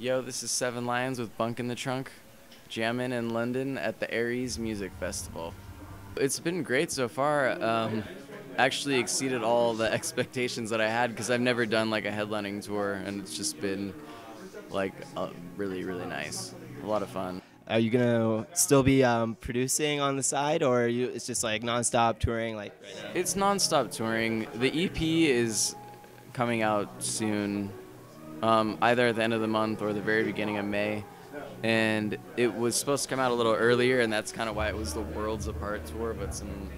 Yo, this is Seven Lions with Bunk in the Trunk, jamming in London at the Aries Music Festival. It's been great so far. Actually exceeded all the expectations that I had because I've never done like a headlining tour, and it's just been like really, really nice. A lot of fun. Are you gonna still be producing on the side, or it's just like nonstop touring like right now? It's nonstop touring. The EP is coming out soon, either at the end of the month or the very beginning of May. And it was supposed to come out a little earlier, and that's kind of why it was the Worlds Apart tour, but some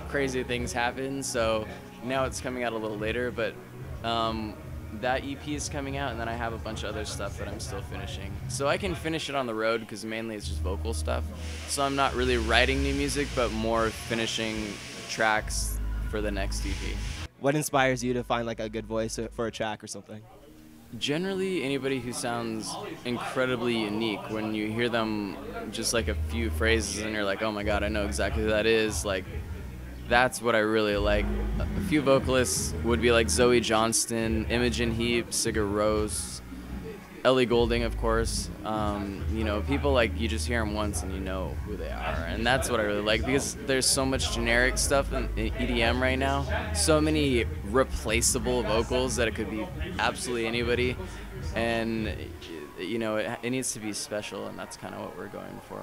crazy things happened, so now it's coming out a little later. But that EP is coming out, and then I have a bunch of other stuff that I'm still finishing. So I can finish it on the road because mainly it's just vocal stuff. So I'm not really writing new music, but more finishing tracks for the next EP. What inspires you to find like a good voice for a track or something? Generally, anybody who sounds incredibly unique. When you hear them just like a few phrases and you're like, oh my god, I know exactly who that is, like, that's what I really like. A few vocalists would be like Zoe Johnston, Imogen Heap, Sigur Rós, Ellie Goulding, of course. You know, people like you just hear them once and you know who they are, and that's what I really like because there's so much generic stuff in EDM right now. So many replaceable vocals that it could be absolutely anybody, and you know it needs to be special, and that's kind of what we're going for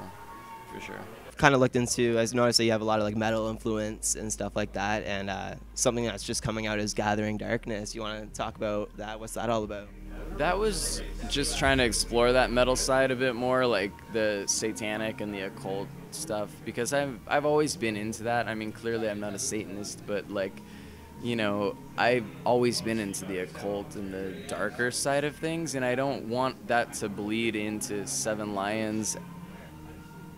sure. Kind of looked into, I've noticed that you have a lot of like metal influence and stuff like that, and something that's just coming out is Gathering Darkness. You want to talk about that? What's that all about? That was just trying to explore that metal side a bit more, like the satanic and the occult stuff, because I've always been into that. I mean, clearly I'm not a Satanist, but like, you know, I've always been into the occult and the darker side of things, and I don't want that to bleed into Seven Lions,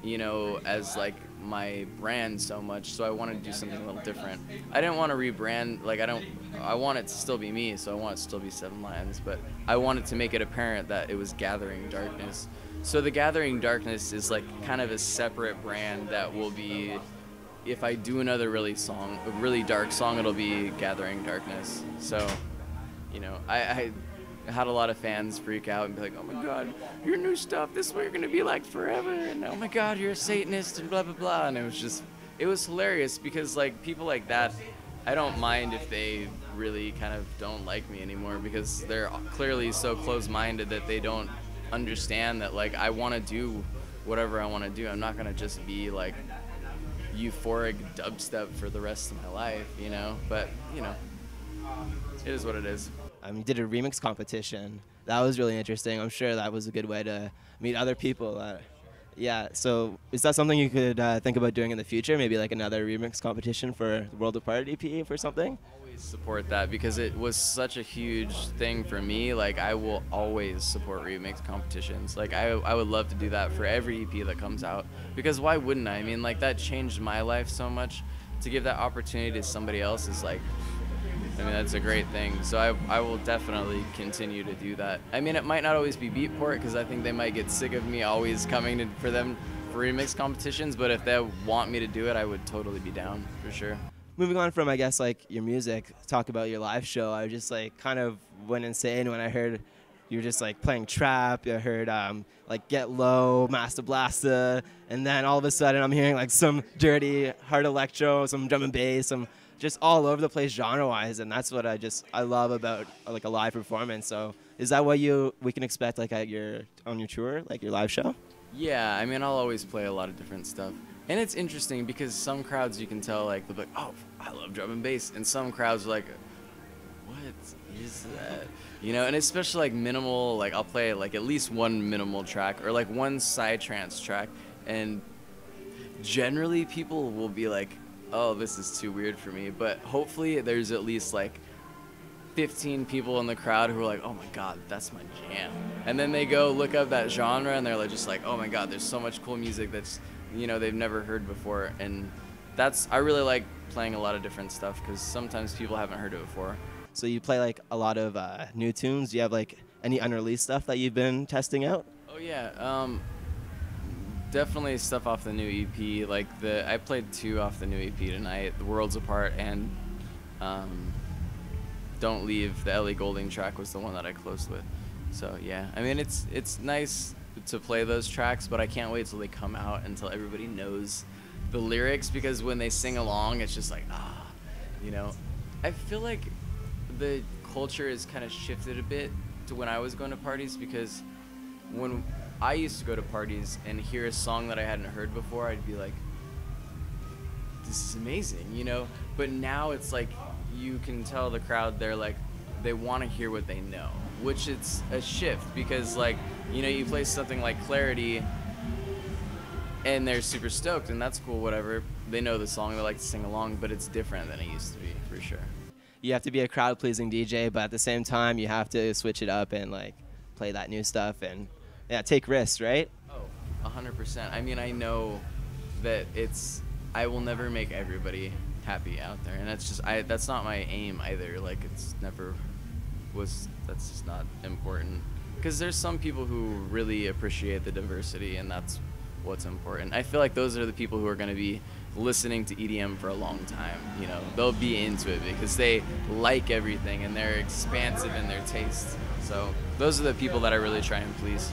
you know, as like my brand so much. So I wanted to do something a little different. I didn't want to rebrand, like I want it to still be me, so I want it to still be Seven Lions, but I wanted to make it apparent that it was Gathering Darkness. So the Gathering Darkness is like kind of a separate brand that will be, if I do another a really dark song, it'll be Gathering Darkness. So, you know, I had a lot of fans freak out and be like, oh my god, your new stuff, this is what you're gonna be like forever, and oh my god, you're a Satanist, and blah blah blah. And it was hilarious because like people like that, I don't mind if they really kind of don't like me anymore, because they're clearly so close-minded that they don't understand that like I want to do whatever I want to do. I'm not gonna just be like euphoric dubstep for the rest of my life, you know. But you know, it is what it is. You did a remix competition. That was really interesting. I'm sure that was a good way to meet other people. Yeah, so is that something you could think about doing in the future? Maybe like another remix competition for the World Apart EP or something? Always support that because it was such a huge thing for me. Like, I will always support remix competitions. Like, I would love to do that for every EP that comes out, because why wouldn't I? I mean, like, that changed my life so much. To give that opportunity to somebody else is like, I mean, that's a great thing. So I will definitely continue to do that. I mean, it might not always be Beatport because I think they might get sick of me always coming for them for remix competitions, but if they want me to do it, I would totally be down for sure. Moving on from, I guess, like your music, talk about your live show. I just like kind of went insane when I heard you were just like playing trap. I heard like Get Low, Master Blaster, and then all of a sudden I'm hearing like some dirty hard electro, some drum and bass, some just all over the place genre-wise, and that's what I love about like a live performance. So is that what we can expect like on your tour, like your live show? Yeah, I mean, I'll always play a lot of different stuff. And it's interesting because some crowds you can tell like they'll be like, oh, I love drum and bass, and some crowds are like, what is that? You know, and especially like minimal, like I'll play like at least one minimal track or like one side trance track, and generally people will be like, oh, this is too weird for me, but hopefully there's at least like 15 people in the crowd who are like, oh my god, that's my jam. And then they go look up that genre and they're like, just like, oh my god, there's so much cool music that's, you know, they've never heard before. And I really like playing a lot of different stuff because sometimes people haven't heard it before. So you play like a lot of new tunes. Do you have like any unreleased stuff that you've been testing out? Oh yeah, definitely stuff off the new EP. Like I played 2 off the new EP tonight, The Worlds Apart and Don't Leave. The Ellie Goulding track was the one that I closed with. So yeah, I mean it's nice to play those tracks, but I can't wait till they come out until everybody knows the lyrics, because when they sing along, it's just like you know. I feel like the culture has kind of shifted a bit to when I was going to parties, because when I used to go to parties and hear a song that I hadn't heard before, I'd be like, this is amazing, you know? But now it's like you can tell the crowd, they're like, they want to hear what they know, which it's a shift, because like, you know, you play something like Clarity and they're super stoked, and that's cool, whatever. They know the song, they like to sing along, but it's different than it used to be, for sure. You have to be a crowd-pleasing DJ, but at the same time, you have to switch it up and like play that new stuff and yeah, take risks, right? Oh, 100%. I mean, I know that I will never make everybody happy out there, and that's not my aim either. Like, that's just not important, because there's some people who really appreciate the diversity, and that's what's important. I feel like those are the people who are going to be listening to EDM for a long time. You know, they'll be into it because they like everything and they're expansive in their taste. So those are the people that I really try and please.